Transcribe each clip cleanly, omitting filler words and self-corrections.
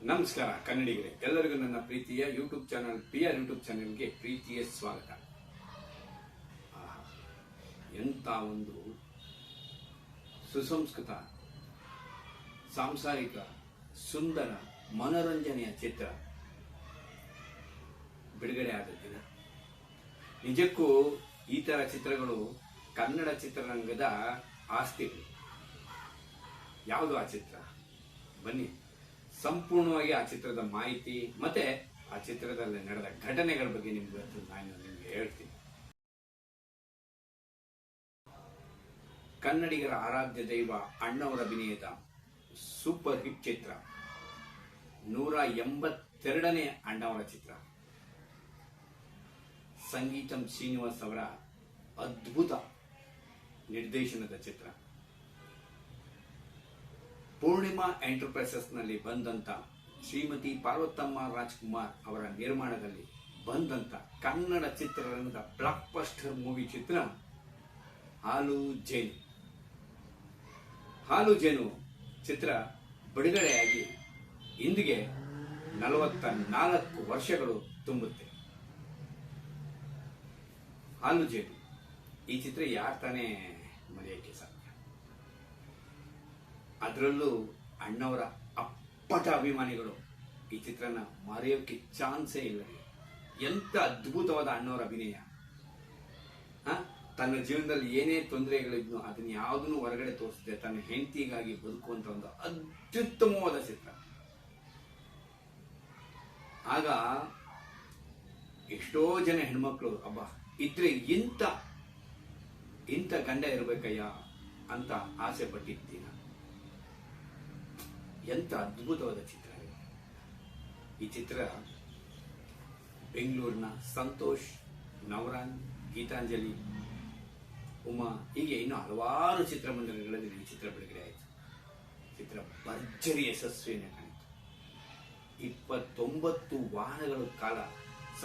ನಮಸ್ಕಾರ ಕನ್ನಡಿಗರೇ, ಎಲ್ಲರಿಗೂ ನನ್ನ ಪ್ರೀತಿಯ ಯೂಟ್ಯೂಬ್ ಚಾನಲ್ PR ಯೂಟ್ಯೂಬ್ ಚಾನೆಲ್ಗೆ ಪ್ರೀತಿಯ ಸ್ವಾಗತ. ಎಂಥ ಒಂದು ಸುಸಂಸ್ಕೃತ, ಸಾಂಸಾರಿಕ, ಸುಂದರ, ಮನೋರಂಜನೆಯ ಚಿತ್ರ ಬಿಡುಗಡೆ ಆಗುತ್ತಿಲ್ಲ. ನಿಜಕ್ಕೂ ಈ ತರ ಚಿತ್ರಗಳು ಕನ್ನಡ ಚಿತ್ರರಂಗದ ಆಸ್ತಿಗಳು. ಯಾವುದು ಆ ಚಿತ್ರ? ಬನ್ನಿ ಸಂಪೂರ್ಣವಾಗಿ ಆ ಚಿತ್ರದ ಮಾಹಿತಿ ಮತ್ತೆ ಆ ಚಿತ್ರದಲ್ಲಿ ನಡೆದ ಘಟನೆಗಳ ಬಗ್ಗೆ ನಾನು ನಿಮಗೆ ಹೇಳ್ತೀನಿ. ಕನ್ನಡಿಗರ ಆರಾಧ್ಯ ದೈವ ಅಣ್ಣವರ ಅಭಿನಯದ ಸೂಪರ್ ಹಿಟ್ ಚಿತ್ರ, 182ನೇ ಅಣ್ಣವರ ಚಿತ್ರ. ಸಂಗೀತಂ ಶ್ರೀನಿವಾಸ್ ಅವರ ಅದ್ಭುತ ನಿರ್ದೇಶನದ ಚಿತ್ರ. ಪೂರ್ಣಿಮಾ ಎಂಟರ್ಪ್ರೈಸಸ್ ನಲ್ಲಿ ಬಂದಂತ ಶ್ರೀಮತಿ ಪಾರ್ವತಮ್ಮ ರಾಜ್ಕುಮಾರ್ ಅವರ ನಿರ್ಮಾಣದಲ್ಲಿ ಬಂದಂತ ಕನ್ನಡ ಚಿತ್ರರಂಗದ ಬ್ಲಾಕ್ ಬಸ್ಟರ್ ಮೂವಿ ಚಿತ್ರ ಹಾಲು ಜೇನು. ಹಾಲು ಜೇನು ಚಿತ್ರ ಬಿಡುಗಡೆಯಾಗಿ ಇಂದಿಗೆ 44 ವರ್ಷಗಳು ತುಂಬುತ್ತೆ. ಹಾಲು ಜೇನು ಈ ಚಿತ್ರ ಯಾರು ತಾನೇ ಮರೆಯಕ್ಕೆ ಸಾಧ್ಯ? ಅದರಲ್ಲೂ ಅಣ್ಣವರ ಅಪ್ಪಟ ಅಭಿಮಾನಿಗಳು ಈ ಚಿತ್ರನ ಮರೆಯೋಕೆ ಚಾನ್ಸೇ ಇಲ್ಲ. ಎಂತ ಅದ್ಭುತವಾದ ಅಣ್ಣವರ ಅಭಿನಯ. ತನ್ನ ಜೀವನದಲ್ಲಿ ಏನೇ ತೊಂದರೆಗಳಿದ್ನು ಅದನ್ನ ಯಾವುದನ್ನು ಹೊರಗಡೆ ತೋರಿಸಿದೆ, ತನ್ನ ಹೆಂಡತಿಗಾಗಿ ಬದುಕುವಂತ ಒಂದು ಅತ್ಯುತ್ತಮವಾದ ಚಿತ್ರ. ಆಗ ಎಷ್ಟೋ ಜನ ಹೆಣ್ಮಕ್ಳು ಅಬ್ಬ ಇದ್ರೆ ಇಂಥ ಗಂಡ ಇರ್ಬೇಕಯ್ಯ ಅಂತ ಆಸೆ ಪಟ್ಟಿದ್ದೀನ. ಎಂತ ಅದ್ಭುತವಾದ ಚಿತ್ರ ಈ ಚಿತ್ರ. ಬೆಂಗಳೂರಿನ ಸಂತೋಷ್, ನವರಾನ್, ಗೀತಾಂಜಲಿ, ಉಮಾ ಹೀಗೆ ಇನ್ನು ಹಲವಾರು ಚಿತ್ರಮಂದಿರಗಳಲ್ಲಿ ಈ ಚಿತ್ರ ಬಿಡುಗಡೆ ಆಯಿತು. ಚಿತ್ರ ಭರ್ಜರಿ ಯಶಸ್ವಿಯನ್ನು ಕಾಣಿತು. 29 ವಾರಗಳ ಕಾಲ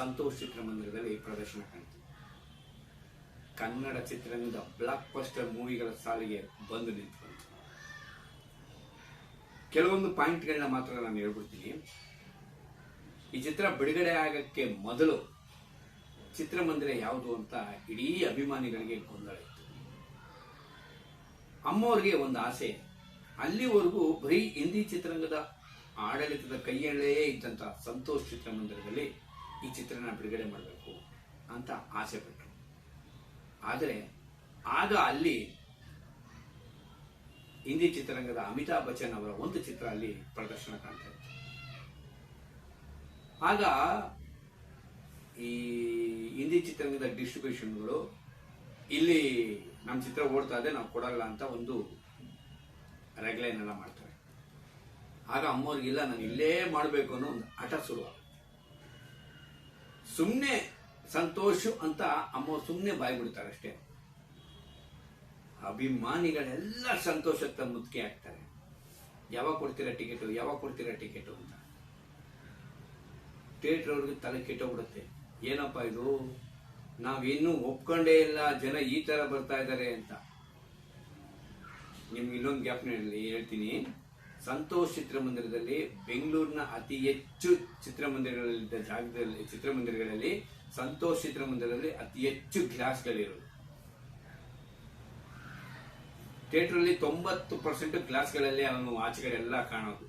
ಸಂತೋಷ್ ಚಿತ್ರಮಂದಿರದಲ್ಲಿ ಪ್ರದರ್ಶನ ಕಾಣಿತು. ಕನ್ನಡ ಚಿತ್ರರಂಗದ ಬ್ಲಾಕ್ ಬಸ್ಟರ್ ಮೂವಿಗಳ ಸಾಲಿಗೆ ಬಂದು ನಿಂತು. ಕೆಲವೊಂದು ಪಾಯಿಂಟ್ಗಳನ್ನ ಮಾತ್ರ ನಾನು ಹೇಳ್ಬಿಡ್ತೀನಿ. ಈ ಚಿತ್ರ ಬಿಡುಗಡೆ ಆಗಕ್ಕೆ ಮೊದಲು ಚಿತ್ರಮಂದಿರ ಯಾವುದು ಅಂತ ಇಡೀ ಅಭಿಮಾನಿಗಳಿಗೆ ಗೊಂದಲ ಇತ್ತು. ಅಮ್ಮವ್ರಿಗೆ ಒಂದು ಆಸೆ, ಅಲ್ಲಿವರೆಗೂ ಬರೀ ಹಿಂದಿ ಚಿತ್ರರಂಗದ ಆಡಳಿತದ ಕೈಯಲ್ಲೇ ಇದ್ದಂತ ಸಂತೋಷ್ ಚಿತ್ರಮಂದಿರದಲ್ಲಿ ಈ ಚಿತ್ರನ ಬಿಡುಗಡೆ ಮಾಡಬೇಕು ಅಂತ ಆಸೆ ಪಟ್ಟರು. ಆದರೆ ಆಗ ಅಲ್ಲಿ ಹಿಂದಿ ಚಿತ್ರರಂಗದ ಅಮಿತಾಬ್ ಬಚ್ಚನ್ ಅವರ ಒಂದು ಚಿತ್ರ ಅಲ್ಲಿ ಪ್ರದರ್ಶನ ಕಾಣ್ತಾ ಇತ್ತು. ಆಗ ಈ ಹಿಂದಿ ಚಿತ್ರರಂಗದ ಡಿಸ್ಟ್ರಿಬ್ಯೂಷನ್ಗಳು ಇಲ್ಲಿ ನಮ್ಮ ಚಿತ್ರ ಓಡ್ತಾ ಇದೆ, ನಾವು ಕೊಡಲ್ಲ ಅಂತ ಒಂದು ರೆಗ್ಲೈನ್ ಎಲ್ಲ ಮಾಡ್ತಾರೆ. ಆಗ ಅಮ್ಮವ್ರಿಗಿಲ್ಲ, ನಾನು ಇಲ್ಲೇ ಮಾಡಬೇಕು ಅನ್ನೋ ಒಂದು ಹಠ ಶುರು. ಸುಮ್ಮನೆ ಸಂತೋಷ ಅಂತ ಅಮ್ಮವ್ರು ಸುಮ್ಮನೆ ಬಾಯಿ ಬಿಡ್ತಾರೆ ಅಷ್ಟೇ. ಅಭಿಮಾನಿಗಳೆಲ್ಲ ಸಂತೋಷಕ್ಕೆ ಮುದುಕಿ ಆಗ್ತಾರೆ. ಯಾವಾಗ ಕೊಡ್ತೀರಾ ಟಿಕೆಟು ಅಂತ. ಥಿಯೇಟರ್ ಅವ್ರಿಗೆ ತಲೆ ಕೆಟ್ಟೋಗ್ಬಿಡುತ್ತೆ. ಏನಪ್ಪಾ ಇದು, ನಾವಿನ್ನೂ ಒಪ್ಕೊಂಡೇ ಇಲ್ಲ, ಜನ ಈ ತರ ಬರ್ತಾ ಇದ್ದಾರೆ ಅಂತ. ನಿಮ್ಗೆ ಇಲ್ಲೊಂದು ಗ್ಯಾಪ್ ಹೇಳ್ತೀನಿ. ಸಂತೋಷ್ ಚಿತ್ರಮಂದಿರದಲ್ಲಿ ಬೆಂಗಳೂರಿನ ಅತಿ ಹೆಚ್ಚು ಚಿತ್ರಮಂದಿರಗಳಿದ್ದ ಚಿತ್ರಮಂದಿರಗಳಲ್ಲಿ ಸಂತೋಷ್ ಚಿತ್ರಮಂದಿರದಲ್ಲಿ ಅತಿ ಹೆಚ್ಚು ಗ್ಲಾಸ್ಗಳಿರೋದು. ಥಿಯೇಟರ್ ಅಲ್ಲಿ 90% ಗ್ಲಾಸ್ಗಳಲ್ಲಿ ಅವನು ಆಚೆಗಡೆ ಎಲ್ಲ ಕಾಣೋದು.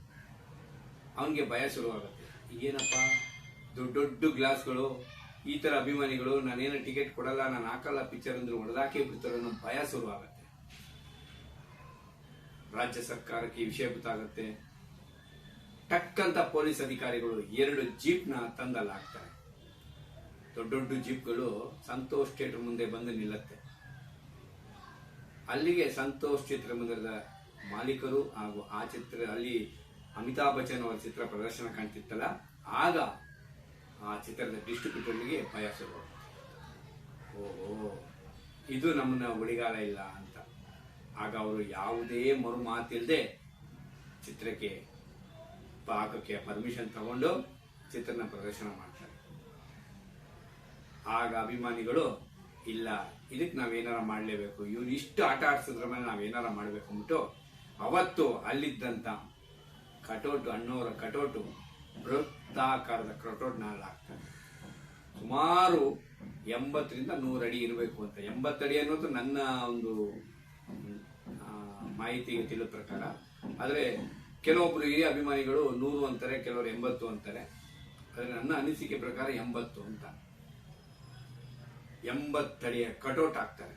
ಅವನಿಗೆ ಭಯ ಶುರುವಾಗುತ್ತೆ. ಏನಪ್ಪಾ ದೊಡ್ಡ ಗ್ಲಾಸ್ಗಳು, ಈ ತರ ಅಭಿಮಾನಿಗಳು ನಾನೇನು ಟಿಕೆಟ್ ಕೊಡಲ್ಲ, ನಾನು ಹಾಕಲ್ಲ ಪಿಕ್ಚರ್ ಅಂದ್ರೆ ಹೊಡೆದಾಕಿ ಬಿಡ್ತಾರೆ ಅನ್ನೋ ಭಯ ಶುರುವಾಗುತ್ತೆ. ರಾಜ್ಯ ಸರ್ಕಾರಕ್ಕೆ ಈ ವಿಷಯ ಗೊತ್ತಾಗುತ್ತೆ. ಟಕ್ಕಂತ ಪೊಲೀಸ್ ಅಧಿಕಾರಿಗಳು 2 ಜೀಪ್ನ ತಂದಲ್ಲಿ ಹಾಕ್ತಾರೆ. ದೊಡ್ಡ ಜೀಪ್ಗಳು ಸಂತೋಷ್ ಥಿಯೇಟರ್ ಮುಂದೆ ಬಂದು ನಿಲ್ಲತ್ತೆ. ಅಲ್ಲಿಗೆ ಸಂತೋಷ್ ಚಿತ್ರಮಂದಿರದ ಮಾಲೀಕರು ಹಾಗೂ ಆ ಚಿತ್ರ ಅಲ್ಲಿ ಅಮಿತಾಬ್ ಬಚ್ಚನ್ ಅವರ ಚಿತ್ರ ಪ್ರದರ್ಶನ ಕಾಣ್ತಿತ್ತಲ್ಲ, ಆಗ ಆ ಚಿತ್ರದ ಡಿಸ್ಟ್ರಿಬ್ಯೂಟರ್ಗೆ ಭಯ ಶುರುವಾಗುತ್ತೆ. ಓಹೋ, ಇದು ನಮ್ಮನ್ನ ಉಳಿಗಾಲ ಇಲ್ಲ ಅಂತ. ಆಗ ಅವರು ಯಾವುದೇ ಮರು ಮಾತಿಲ್ಲದೆ ಚಿತ್ರಕ್ಕೆ ಹಾಕಕ್ಕೆ ಪರ್ಮಿಷನ್ ತಗೊಂಡು ಚಿತ್ರನ ಪ್ರದರ್ಶನ ಮಾಡ್ತಾರೆ. ಆಗ ಅಭಿಮಾನಿಗಳು ಇಲ್ಲ, ಇದಕ್ಕೆ ನಾವೇನಾರ ಮಾಡಲೇಬೇಕು, ಇವ್ರು ಇಷ್ಟು ಆಟ ಆಡ್ಸಿದ್ರ ಮೇಲೆ ನಾವೇನಾರ ಮಾಡಬೇಕು ಅಂದ್ಬಿಟ್ಟು ಅವತ್ತು ಅಲ್ಲಿದ್ದಂತ ಕಟೌಟ್, ಅಣ್ಣವರ ಕಟೌಟು ಬೃಹತ್ತಾಕಾರದ ಕಟೌಟ್ನ ಅಲ್ಲಿ ಹಾಕ್ತಾರೆ. ಸುಮಾರು 80ರಿಂದ 100 ಅಡಿ ಇರಬೇಕು ಅಂತ. 80 ಅಡಿ ಅನ್ನೋದು ನನ್ನ ಒಂದು ಮಾಹಿತಿಗೆ ತಿಳಿದ ಪ್ರಕಾರ. ಆದರೆ ಕೆಲವೊಬ್ರು ಹಿರಿಯ ಅಭಿಮಾನಿಗಳು 100 ಅಂತಾರೆ, ಕೆಲವರು 80 ಅಂತಾರೆ. ಆದರೆ ನನ್ನ ಅನಿಸಿಕೆ ಪ್ರಕಾರ 80 ಅಂತ. 80 ಅಡಿಯ ಕಟೌಟ್ ಹಾಕ್ತಾರೆ.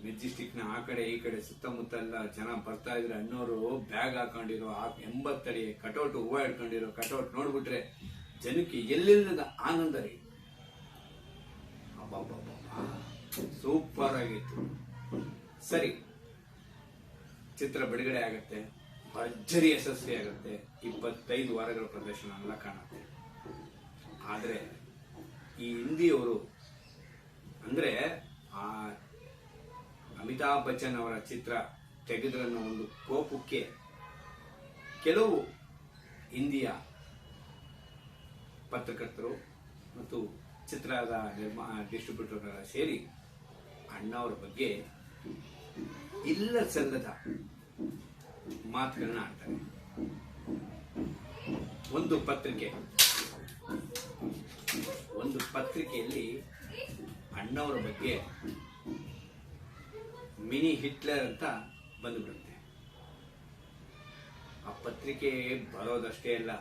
ಮೆಜೆಸ್ಟಿಕ್ನ ಆ ಕಡೆ ಈ ಕಡೆ ಸುತ್ತಮುತ್ತ ಎಲ್ಲ ಜನ ಬರ್ತಾ ಇದ್ರೆ ಅಣ್ಣವರು ಬ್ಯಾಗ್ ಹಾಕೊಂಡಿರೋ 80 ಅಡಿ ಕಟೌಟ್, ಹೂವು ಹಿಡ್ಕೊಂಡಿರೋ ಕಟೌಟ್ ನೋಡ್ಬಿಟ್ರೆ ಜನಕ್ಕೆ ಎಲ್ಲಿಲ್ಲದ ಆನಂದ ರೀ. ಸೂಪರ್ ಆಗಿತ್ತು. ಸರಿ, ಚಿತ್ರ ಬಿಡುಗಡೆ ಆಗತ್ತೆ, ಭರ್ಜರಿ ಯಶಸ್ವಿ ಆಗುತ್ತೆ. 25 ವಾರಗಳ ಪ್ರದರ್ಶನ ಎಲ್ಲ ಕಾಣುತ್ತೆ. ಆದ್ರೆ ಈ ಹಿಂದಿಯವರು ಅಂದ್ರೆ ಆ ಅಮಿತಾಬ್ ಬಚ್ಚನ್ ಅವರ ಚಿತ್ರ ತೆಗೆದ್ರನ್ನೋ ಒಂದು ಕೋಪಕ್ಕೆ ಕೆಲವು ಹಿಂದಿಯ ಪತ್ರಕರ್ತರು ಮತ್ತು ಚಿತ್ರದ ಡಿಸ್ಟ್ರಿಬ್ಯೂಟರ್ ಸೇರಿ ಅಣ್ಣವರ ಬಗ್ಗೆ ಇಲ್ಲ ಸಲ್ಲದ ಮಾತುಗಳನ್ನ ಆಡ್ತಾರೆ. ಒಂದು ಪತ್ರಿಕೆಯಲ್ಲಿ ಅಣ್ಣವರ ಬಗ್ಗೆ ಮಿನಿ ಹಿಟ್ಲರ್ ಅಂತ ಬಂದುಬಿಡುತ್ತೆ. ಆ ಪತ್ರಿಕೆ ಬರೋದಷ್ಟೇ ಅಲ್ಲ,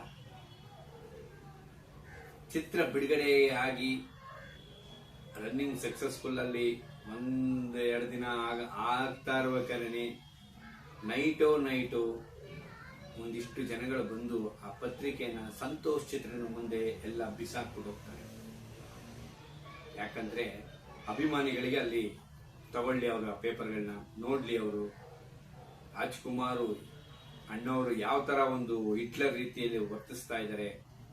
ಚಿತ್ರ ಬಿಡುಗಡೆ ಆಗಿ ರನ್ನಿಂಗ್ ಸಕ್ಸಸ್ಫುಲ್ ಅಲ್ಲಿ 1-2 ದಿನ ಆಗ್ತಾ ಇರ್ಬೇಕಾದ್ರೆ ನೈಟು ಒಂದಿಷ್ಟು ಜನಗಳು ಬಂದು ಆ ಪತ್ರಿಕೆನ ಸಂತೋಷ್ ಚಿತ್ರನ ಮುಂದೆ ಎಲ್ಲ ಬಿಸಾಕ್ಬಿಟ್ಟು ಹೋಗ್ತಾರೆ. ಯಾಕಂದ್ರೆ ಅಭಿಮಾನಿಗಳಿಗೆ ಅಲ್ಲಿ ತಗೊಳ್ಳಿ ಅವರ ಪೇಪರ್ಗಳನ್ನ, ನೋಡ್ಲಿ ಅವರು ರಾಜ್ಕುಮಾರ್ ಅಣ್ಣವರು ಯಾವ ತರ ಒಂದು ಹಿಟ್ಲರ್ ರೀತಿಯಲ್ಲಿ ವರ್ತಿಸ್ತಾ ಇದ್ದಾರೆ,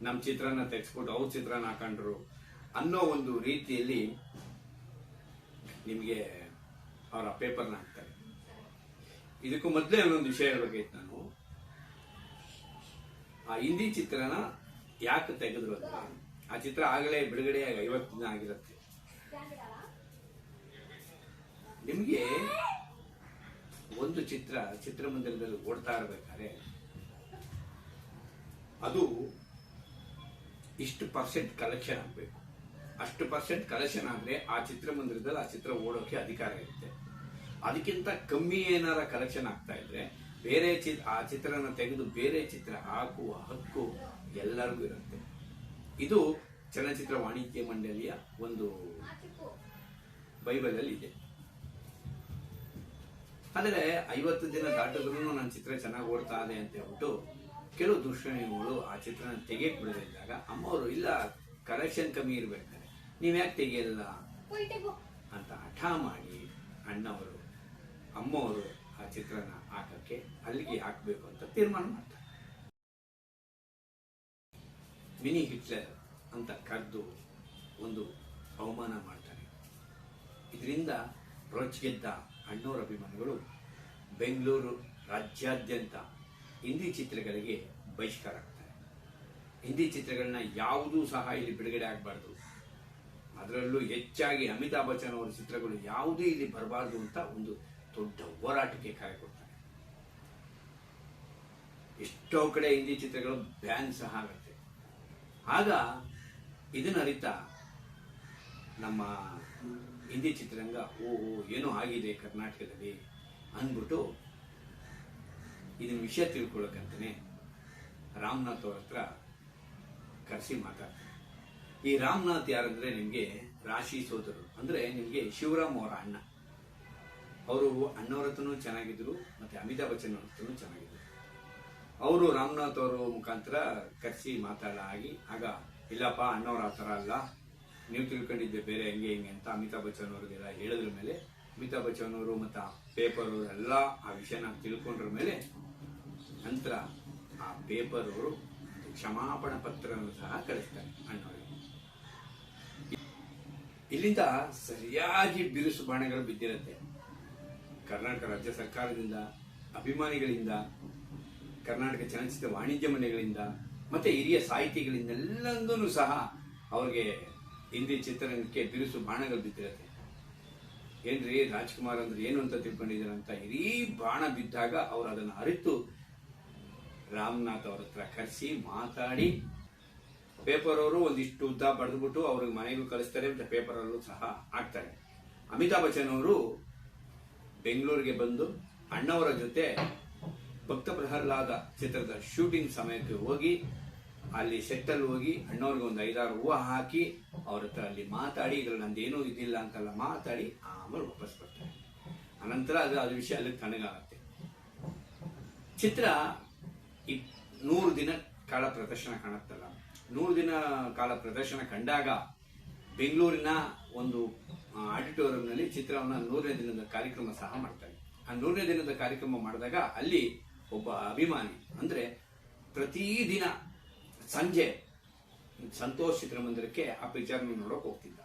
ನಮ್ಮ ಚಿತ್ರನ ತೆಗೆಸ್ಬಿಟ್ಟು ಅವ್ರ ಚಿತ್ರನ ಹಾಕೊಂಡ್ರು ಅನ್ನೋ ಒಂದು ರೀತಿಯಲ್ಲಿ ನಿಮಗೆ ಅವರ ಪೇಪರ್ನ ಹಾಕ್ತಾರೆ. ಇದಕ್ಕೂ ಮೊದಲೇ ಒಂದು ವಿಷಯ ಹೇಳ್ಬೇಕಾಯ್ತು. ನಾನು ಆ ಹಿಂದಿ ಚಿತ್ರನ ಯಾಕೆ ತೆಗೆದ್ರು ಅಂದ್ರೆ, ಆ ಚಿತ್ರ ಆಗಲೇ ಬಿಡುಗಡೆಯಾಗಿ 50 ದಿನ ಆಗಿರುತ್ತೆ. ನಿಮ್ಗೆ ಒಂದು ಚಿತ್ರಮಂದಿರದಲ್ಲಿ ಓಡ್ತಾ ಇರ್ಬೇಕಾದ್ರೆ ಅದು ಇಷ್ಟು % ಕಲೆಕ್ಷನ್ ಆಗಬೇಕು. ಅಷ್ಟು % ಕಲೆಕ್ಷನ್ ಆದ್ರೆ ಆ ಚಿತ್ರಮಂದಿರದಲ್ಲಿ ಆ ಚಿತ್ರ ಓಡೋಕೆ ಅಧಿಕಾರ ಇರುತ್ತೆ. ಅದಕ್ಕಿಂತ ಕಮ್ಮಿ ಏನಾರ ಕಲೆಕ್ಷನ್ ಆಗ್ತಾ ಇದ್ರೆ ಬೇರೆ ಆ ಚಿತ್ರನ ತೆಗೆದು ಬೇರೆ ಚಿತ್ರ ಹಾಕುವ ಹಕ್ಕು ಎಲ್ಲರಿಗೂ ಇರುತ್ತೆ. ಇದು ಚಲನಚಿತ್ರ ವಾಣಿಜ್ಯ ಮಂಡಳಿಯ ಒಂದು ಬೈಬಲ್ ಅಲ್ಲಿ ಇದೆ. ಆದರೆ 50 ದಿನ ದಾಟಿದ್ರು ನನ್ನ ಚಿತ್ರ ಚೆನ್ನಾಗಿ ಓಡ್ತಾ ಇದೆ ಅಂತ ಹೇಳ್ಬಿಟ್ಟು ಕೆಲವು ದುಷ್ಕರ್ಮಿಗಳು ಆ ಚಿತ್ರನ ತೆಗೆಯಕ್ ಬಿಡದಿದ್ದಾಗ ಅಮ್ಮವರು ಇಲ್ಲ ಕಲೆಕ್ಷನ್ ಕಮ್ಮಿ ಇರ್ಬೇಕಾದ್ರೆ ನೀವ್ ಯಾಕೆ ತೆಗೆಯಲ್ಲ ಅಂತ ಹಠ ಮಾಡಿ ಅಣ್ಣವರು ಅಮ್ಮವರು ಆ ಚಿತ್ರನ ಹಾಕಕ್ಕೆ ಅಲ್ಲಿಗೆ ಹಾಕಬೇಕು ಅಂತ ತೀರ್ಮಾನ ಮಾಡ್ತಾರೆ. ಮಿನಿ ಹಿಟ್ಲರ್ ಅಂತ ಕರೆದು ಒಂದು ಅವಮಾನ ಮಾಡ್ತಾರೆ. ಇದರಿಂದ ರೋಚಗೆದ್ದ ಅಣ್ಣವರ ಅಭಿಮಾನಿಗಳು ಬೆಂಗಳೂರು ರಾಜ್ಯಾದ್ಯಂತ ಹಿಂದಿ ಚಿತ್ರಗಳಿಗೆ ಬಹಿಷ್ಕಾರ ಆಗ್ತಾರೆ. ಹಿಂದಿ ಚಿತ್ರಗಳನ್ನ ಯಾವುದೂ ಸಹ ಇಲ್ಲಿ ಬಿಡುಗಡೆ ಆಗಬಾರ್ದು, ಅದರಲ್ಲೂ ಹೆಚ್ಚಾಗಿ ಅಮಿತಾಬ್ ಬಚ್ಚನ್ ಅವರ ಚಿತ್ರಗಳು ಯಾವುದೂ ಇಲ್ಲಿ ಬರಬಾರ್ದು ಅಂತ ಒಂದು ದೊಡ್ಡ ಹೋರಾಟಕ್ಕೆ ಕರೆ ಕೊಡ್ತಾರೆ. ಎಷ್ಟೋ ಕಡೆ ಹಿಂದಿ ಚಿತ್ರಗಳು ಬ್ಯಾನ್ ಸಹ ಆಗುತ್ತೆ. ಆಗ ಇದನ್ನ ಅರಿತ ನಮ್ಮ ಹಿಂದಿ ಚಿತ್ರರಂಗ ಏನೋ ಆಗಿದೆ ಕರ್ನಾಟಕದಲ್ಲಿ ಅಂದ್ಬಿಟ್ಟು ಇದನ್ನ ವಿಷಯ ತಿಳ್ಕೊಳ್ಳೋಕಂತಾನೆ ರಾಮನಾಥ್ ಅವ್ರ ಹತ್ರ ಕರೆಸಿ ಮಾತಾಡ್ತಾರೆ. ಈ ರಾಮನಾಥ್ ಯಾರಂದ್ರೆ ನಿಮ್ಗೆ ರಾಶಿ ಸೋದರರು, ಅಂದ್ರೆ ನಿಮ್ಗೆ ಶಿವರಾಮ್ ಅವರ ಅಣ್ಣ. ಅವರು ಅಣ್ಣವ್ರ ಹತ್ರನೂ ಚೆನ್ನಾಗಿದ್ರು ಮತ್ತೆ ಅಮಿತಾಬ್ ಬಚ್ಚನ್ ಅವ್ರ ಹತ್ರನೂ ಚೆನ್ನಾಗಿದ್ರು. ಅವರು ರಾಮನಾಥ್ ಅವರ ಮುಖಾಂತರ ಕರೆಸಿ ಮಾತಾಡಲಾಗಿ ಆಗ ಇಲ್ಲಪ್ಪ ಅಣ್ಣವ್ರ ಆ ಥರ ಅಲ್ಲ, ನೀವು ತಿಳ್ಕೊಂಡಿದ್ದೆ ಬೇರೆ ಹೆಂಗೆ ಅಂತ ಅಮಿತಾಬ್ ಬಚ್ಚನ್ ಅವ್ರಿಗೆಲ್ಲ ಹೇಳಿದ್ರ ಮೇಲೆ ಅಮಿತಾಬ್ ಬಚ್ಚನ್ ಅವರು ಮತ್ತು ಆ ಪೇಪರ್ ಎಲ್ಲ ಆ ವಿಷಯನ ತಿಳ್ಕೊಂಡ್ರ ಮೇಲೆ ನಂತರ ಆ ಪೇಪರ್ ಅವರು ಕ್ಷಮಾಪಣಾ ಪತ್ರವನ್ನು ಸಹ ಕಳಿಸ್ತಾರೆ ಅಣ್ಣವರಿಗೆ. ಇಲ್ಲಿಂದ ಸರಿಯಾಗಿ ಬಿರುಸು ಬಾಣಗಳು ಬಿದ್ದಿರುತ್ತೆ. ಕರ್ನಾಟಕ ರಾಜ್ಯ ಸರ್ಕಾರದಿಂದ, ಅಭಿಮಾನಿಗಳಿಂದ, ಕರ್ನಾಟಕ ಚಲನಚಿತ್ರ ವಾಣಿಜ್ಯ ಮಂಡಳಿಗಳಿಂದ ಮತ್ತೆ ಹಿರಿಯ ಸಾಹಿತಿಗಳಿಂದೆಲ್ಲಂದೂ ಸಹ ಅವ್ರಿಗೆ ಹಿಂದಿ ಚಿತ್ರರಂಗಕ್ಕೆ ಬಿರುಸು ಬಾಣಗಳು ಬಿದ್ದಿರುತ್ತೆ. ಏನ್ರಿ ರಾಜ್ಕುಮಾರ್ ಅಂದ್ರೆ ಏನು ಅಂತ ತಿಳ್ಕೊಂಡಿದ್ದಾರಂತ ಇಡೀ ಬಾಣ ಬಿದ್ದಾಗ ಅವ್ರು ಅದನ್ನು ಅರಿತು ರಾಮನಾಥ್ ಅವ್ರ ಹತ್ರ ಕರೆಸಿ ಮಾತಾಡಿ ಪೇಪರ್ ಅವರು ಒಂದಿಷ್ಟು ಉದ್ದ ಬರೆದ್ಬಿಟ್ಟು ಅವ್ರಿಗೆ ಮನೆಗೂ ಕಳಿಸ್ತಾರೆ, ಮತ್ತೆ ಪೇಪರ್ ಅಲ್ಲೂ ಸಹ ಹಾಕ್ತಾರೆ. ಅಮಿತಾಬ್ ಬಚ್ಚನ್ ಅವರು ಬೆಂಗಳೂರಿಗೆ ಬಂದು ಅಣ್ಣವರ ಜೊತೆ ಭಕ್ತ ಪ್ರಹ್ಲಾದ ಚಿತ್ರದ ಶೂಟಿಂಗ್ ಸಮಯಕ್ಕೆ ಹೋಗಿ ಅಲ್ಲಿ ಸೆಟ್ಟಲ್ಲಿ ಹೋಗಿ ಅಣ್ಣವ್ರಿಗೆ ಒಂದು 5-6 ಹೂವು ಹಾಕಿ ಅವ್ರ ಹತ್ರ ಅಲ್ಲಿ ಮಾತಾಡಿ ಇದ್ರಲ್ಲಿ ನಂದೇನೂ ಇದಿಲ್ಲ ಅಂತೆಲ್ಲ ಮಾತಾಡಿ ಆಮೇಲೆ ವಾಪಸ್ ಬರ್ತಾರೆ. ಅನಂತರ ಅದು ವಿಷಯ ಅಲ್ಲಿ ತಣ್ಣಗಾಗತ್ತೆ. ಚಿತ್ರ 100 ದಿನ ಕಾಲ ಪ್ರದರ್ಶನ ಕಾಣುತ್ತಲ್ಲ, 100 ದಿನ ಕಾಲ ಪ್ರದರ್ಶನ ಕಂಡಾಗ ಬೆಂಗಳೂರಿನ ಒಂದು ಆಡಿಟೋರಿಯಂನಲ್ಲಿ ಚಿತ್ರವನ್ನು 100ನೇ ದಿನದ ಕಾರ್ಯಕ್ರಮ ಸಹ ಮಾಡ್ತಾರೆ. ಆ 100ನೇ ದಿನದ ಕಾರ್ಯಕ್ರಮ ಮಾಡಿದಾಗ ಅಲ್ಲಿ ಒಬ್ಬ ಅಭಿಮಾನಿ ಅಂದ್ರೆ ಪ್ರತಿದಿನ ಸಂಜೆ ಸಂತೋಷ್ ಚಿತ್ರಮಂದಿರಕ್ಕೆ ಆ ಪಿಕ್ಚರ್ ನೋಡೋಕೆ ಹೋಗ್ತಿದ್ದ.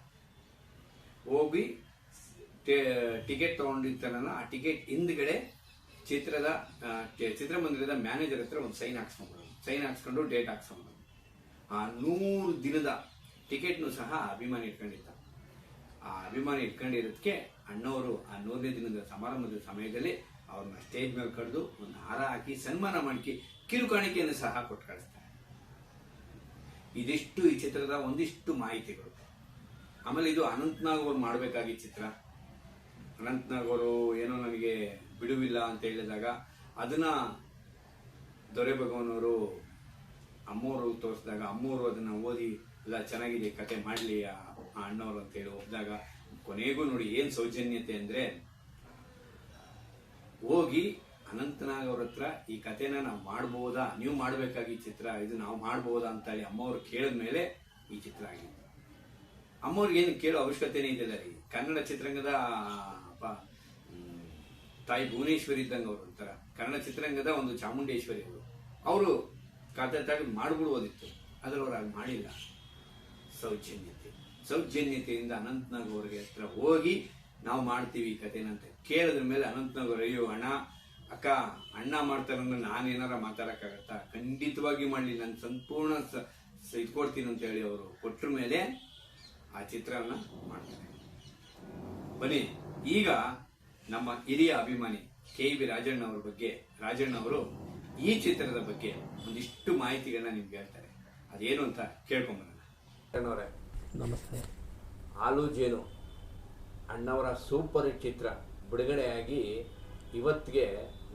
ಹೋಗಿ ಟಿಕೆಟ್ ತಗೊಂಡಿರ್ತಾನಲ್ಲ, ಆ ಟಿಕೆಟ್ ಹಿಂದ್ಗಡೆ ಚಿತ್ರಮಂದಿರದ ಮ್ಯಾನೇಜರ್ ಹತ್ರ ಒಂದು ಸೈನ್ ಹಾಕ್ಸ್ಕೊಂಡು ಡೇಟ್ ಹಾಕ್ಸ್ಕೊಂಡು ಆ 100 ದಿನದ ಟಿಕೆಟ್ನು ಸಹ ಅಭಿಮಾನಿ ಇಟ್ಕೊಂಡಿದ್ದ. ಆ ಅಭಿಮಾನಿ ಇಟ್ಕೊಂಡಿರೋದಕ್ಕೆ ಅಣ್ಣವರು ಆ 100ನೇ ದಿನದ ಸಮಾರಂಭದ ಸಮಯದಲ್ಲಿ ಅವ್ರನ್ನ ಸ್ಟೇಜ್ ಮೇಲೆ ಕರೆದು ಒಂದು ಹಾರ ಹಾಕಿ ಸನ್ಮಾನ ಮಾಡಿ ಕಿರುಕಾಣಿಕೆಯನ್ನು ಸಹ ಕೊಟ್ಟು ಕಳಿಸ್ತಾರೆ. ಇದಿಷ್ಟು ಈ ಚಿತ್ರದ ಒಂದಿಷ್ಟು ಮಾಹಿತಿಗಳು. ಆಮೇಲೆ ಇದು ಅನಂತ್ನಾಗ್ ಅವರು ಮಾಡಬೇಕಾಗಿದ್ದ ಚಿತ್ರ. ಅನಂತ್ನಾಗ್ ಅವರು ಏನೋ ನನಗೆ ಬಿಡುವಿಲ್ಲ ಅಂತ ಹೇಳಿದಾಗ ಅದನ್ನ ದೊರೆಭಗವನವರು ಅಮ್ಮವರು ತೋರಿಸಿದಾಗ ಅಮ್ಮವರು ಅದನ್ನ ಓದಿ ಎಲ್ಲ ಚೆನ್ನಾಗಿದೆ ಕತೆ ಮಾಡಲಿ ಆ ಅಣ್ಣವರು ಅಂತೇಳಿ ಒಪ್ಪಿದಾಗ ಕೊನೆಗೂ ನೋಡಿ ಏನ್ ಸೌಜನ್ಯತೆ ಅಂದ್ರೆ, ಹೋಗಿ ಅನಂತನಾಗ್ ಅವ್ರ ಹತ್ರ ಈ ಕಥೆನ ನಾವು ಮಾಡ್ಬೋದಾ, ನೀವು ಮಾಡ್ಬೇಕಾಗಿ ಚಿತ್ರ ಇದು ನಾವು ಮಾಡ್ಬೋದಾ ಅಂತ ಹೇಳಿ ಅಮ್ಮವ್ರು ಕೇಳಿದ್ಮೇಲೆ ಈ ಚಿತ್ರ ಆಗಿದೆ. ಅಮ್ಮವ್ರಿಗೆ ಏನು ಕೇಳೋ ಅವಶ್ಯಕತೆನೇ ಇದೆಲ್ಲ ರೀ. ಕನ್ನಡ ಚಿತ್ರರಂಗದ ತಾಯಿ ಭುವನೇಶ್ವರಿ ಇದ್ದಂಗೆ ಅವರು ಒಂಥರ ಕನ್ನಡ ಚಿತ್ರರಂಗದ ಒಂದು ಚಾಮುಂಡೇಶ್ವರಿ ಅವರು ಕಥೆ ತೆಗೆದು ಮಾಡ್ಬಿಡ್ಬೋದಿತ್ತು, ಅದ್ರಲ್ಲಿ ಅವ್ರು ಹಾಗೆ ಮಾಡಿಲ್ಲ. ಸೌಜನ್ಯತೆಯಿಂದ ಅನಂತನಾಗ್ ಅವ್ರಿಗೆ ಹತ್ರ ಹೋಗಿ ನಾವು ಮಾಡ್ತೀವಿ ಈ ಕಥೆನಂತ ಕೇಳಿದ್ರ ಮೇಲೆ ಅನಂತನಾಗ್ ಅವರು ಅಯ್ಯೋ ಅಣ್ಣ ಅಕ್ಕ ಅಣ್ಣ ಮಾಡ್ತಾರಂದ್ರೆ ನಾನೇನಾರ ಮಾತಾಡಕ್ಕಾಗತ್ತಾ, ಖಂಡಿತವಾಗಿ ಮಾಡಲಿ, ನಾನು ಸಂಪೂರ್ಣ ಇದ್ಕೊಡ್ತೀನಿ ಅಂತ ಹೇಳಿ ಅವರು ಕೊಟ್ರ ಮೇಲೆ ಆ ಚಿತ್ರವನ್ನ ಮಾಡ್ತಾರೆ. ಬನ್ನಿ ಈಗ ನಮ್ಮ ಹಿರಿಯ ಅಭಿಮಾನಿ KV ರಾಜಣ್ಣ ಅವ್ರ ಬಗ್ಗೆ, ರಾಜಣ್ಣ ಅವರು ಈ ಚಿತ್ರದ ಬಗ್ಗೆ ಒಂದಿಷ್ಟು ಮಾಹಿತಿಗಳನ್ನ ನಿಮ್ಗೆ ಹೇಳ್ತಾರೆ. ಅದೇನು ಅಂತ ಕೇಳ್ಕೊಂಬರೋಣ. ನಮಸ್ತೆ. ಹಾಲು ಜೇನು ಅಣ್ಣವರ ಸೂಪರ್ ಹಿಟ್ ಚಿತ್ರ ಬಿಡುಗಡೆಯಾಗಿ ಇವತ್ತಿಗೆ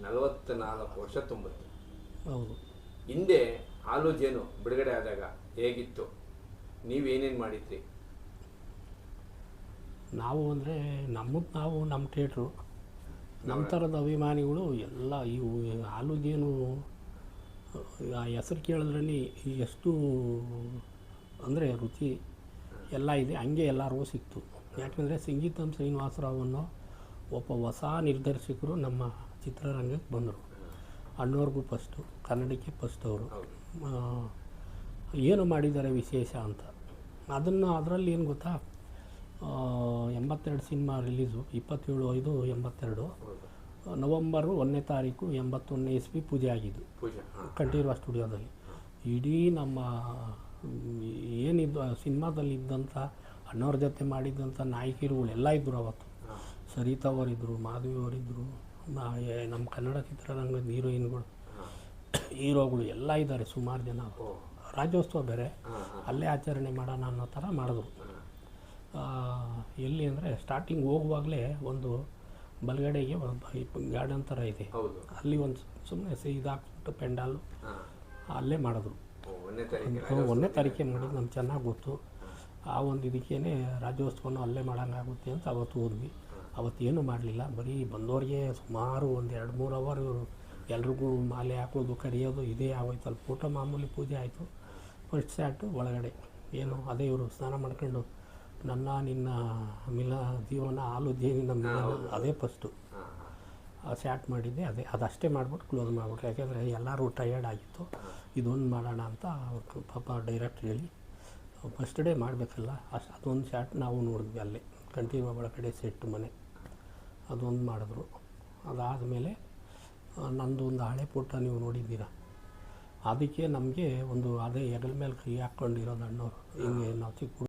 44 ವರ್ಷ ತುಂಬುತ್ತೆ. ಹೌದು. ಹಿಂದೆ ಹಾಲು ಜೇನು ಬಿಡುಗಡೆ ಆದಾಗ ಹೇಗಿತ್ತು, ನೀವೇನೇನು ಮಾಡಿದ್ರಿ? ನಾವು ಅಂದರೆ ನಮ್ಮ ಥಿಯೇಟ್ರು ನಮ್ಮ ಥರದ ಅಭಿಮಾನಿಗಳು ಎಲ್ಲ ಇವು ಹಾಲು ಜೇನು ಆ ಹೆಸರು ಕೇಳಿದ್ರಲ್ಲಿ ಎಷ್ಟು ಅಂದರೆ ರುಚಿ ಎಲ್ಲ ಇದೆ, ಹಂಗೆ ಎಲ್ಲರಿಗೂ ಸಿಕ್ತು. ಯಾಕೆಂದರೆ ಸಂಗೀತಂ ಶ್ರೀನಿವಾಸರಾವ್ ಅನ್ನೋ ಒಬ್ಬ ಹೊಸ ನಿರ್ದೇಶಕರು ನಮ್ಮ ಚಿತ್ರರಂಗಕ್ಕೆ ಬಂದರು. ಅಣ್ಣವ್ರಿಗೂ ಫಸ್ಟು, ಕನ್ನಡಕ್ಕೆ ಫಸ್ಟ್ ಅವರು ಏನು ಮಾಡಿದ್ದಾರೆ ವಿಶೇಷ ಅಂತ. ಅದರಲ್ಲಿ ಏನು ಗೊತ್ತಾ, 82 ಸಿನಿಮಾ ರಿಲೀಸು, 27/5/82, ನವಂಬರು 1ನೇ ತಾರೀಕು 81ನೇ ಇಸ್ವಿ ಪೂಜೆ ಆಗಿದ್ದು ಕಂಠೀರವ ಸ್ಟುಡಿಯೋದಲ್ಲಿ. ಇಡೀ ನಮ್ಮ ಏನಿದ್ದು ಸಿನಿಮಾದಲ್ಲಿ ಇದ್ದಂಥ ಅಣ್ಣವ್ರ ಜೊತೆ ಮಾಡಿದ್ದಂಥ ನಾಯಕಿರುಗಳೆಲ್ಲ ಇದ್ದರು ಅವತ್ತು. ಸರಿತಾ ಅವರಿದ್ದರು, ಮಾಧವಿ ಅವರಿದ್ದರು, ನಮ್ಮ ಕನ್ನಡ ಚಿತ್ರರಂಗದ ಹೀರೋಗಳು ಎಲ್ಲ ಇದ್ದಾರೆ, ಸುಮಾರು ಜನ. ರಾಜ್ಯೋತ್ಸವ ಬೇರೆ ಅಲ್ಲೇ ಆಚರಣೆ ಮಾಡೋಣ ಅನ್ನೋ ಥರ ಮಾಡಿದ್ರು. ಎಲ್ಲಿ ಅಂದರೆ ಸ್ಟಾರ್ಟಿಂಗ್ ಹೋಗುವಾಗಲೇ ಒಂದು ಬಲಗಡೆಗೆ ಗಾರ್ಡನ್ ಥರ ಇದೆ, ಅಲ್ಲಿ ಒಂದು ಸುಮ್ಮನೆ ಇದಾಕ್ಬಿಟ್ಟು ಪೆಂಡಾಲು ಅಲ್ಲೇ ಮಾಡಿದ್ರು. 1ನೇ ತಾರೀಕೆ ಮಾಡಿದ್ದು ನಮ್ಗೆ ಚೆನ್ನಾಗಿ ಗೊತ್ತು. ಆ ಒಂದು ಇದಕ್ಕೇನೆ ರಾಜ್ಯೋತ್ಸವನೂ ಅಲ್ಲೇ ಮಾಡೋಂಗಾಗುತ್ತೆ ಅಂತ ಅವತ್ತು ಹೋದ್ವಿ. ಅವತ್ತೇನು ಮಾಡಲಿಲ್ಲ, ಬರೀ ಬಂದವ್ರಿಗೆ ಸುಮಾರು ಒಂದು 2-3 ಅವರ್ ಎಲ್ರಿಗೂ ಮಾಲೆ ಹಾಕೋದು ಕರೆಯೋದು ಇದೇ ಆಗೋಯ್ತು. ಅಲ್ಲಿ ಫೋಟೋ ಮಾಮೂಲಿ ಪೂಜೆ ಆಯಿತು. ಫಸ್ಟ್ ಸ್ಯಾಟು ಒಳಗಡೆ ಏನು ಅದೇ ಇವರು ಸ್ನಾನ ಮಾಡ್ಕೊಂಡು ನನ್ನ ನಿನ್ನ ಜೀವನ ಹಾಲು ಜೇನಿನ ಅದೇ ಫಸ್ಟು ಸ್ಯಾಟ್ ಮಾಡಿದ್ದೆ. ಅದಷ್ಟೇ ಮಾಡಿಬಿಟ್ಟು ಕ್ಲೋಸ್ ಮಾಡಿಬಿಟ್ರು. ಯಾಕೆಂದರೆ ಎಲ್ಲರೂ ಟಯರ್ಡ್ ಆಗಿತ್ತು, ಇದೊಂದು ಮಾಡೋಣ ಅಂತ ಅವ್ರು ಪಾಪ ಡೈರೆಕ್ಟ್ ಹೇಳಿ ಫಸ್ಟ್ ಡೇ ಮಾಡಬೇಕಲ್ಲ ಅದೊಂದು ಶಾಟ್ ನಾವು ನೋಡಿದ್ವಿ ಅಲ್ಲೇ ಕಂಠೀರವ ಒಳಗಡೆ ಸೆಟ್ ಮನೆ, ಅದೊಂದು ಮಾಡಿದ್ರು. ಅದಾದಮೇಲೆ ನಂದು ಒಂದು ಹಳೆ ಪುಟ್ಟ ನೀವು ನೋಡಿದ್ದೀರ, ಅದಕ್ಕೆ ನಮಗೆ ಒಂದು ಅದೇ ಹೆಗಲ ಮೇಲೆ ಕೈ ಹಾಕ್ಕೊಂಡಿರೋದು ಅಣ್ಣವರು. ಹಿಂಗೆ ನಾವು ಚಿಕ್ಕ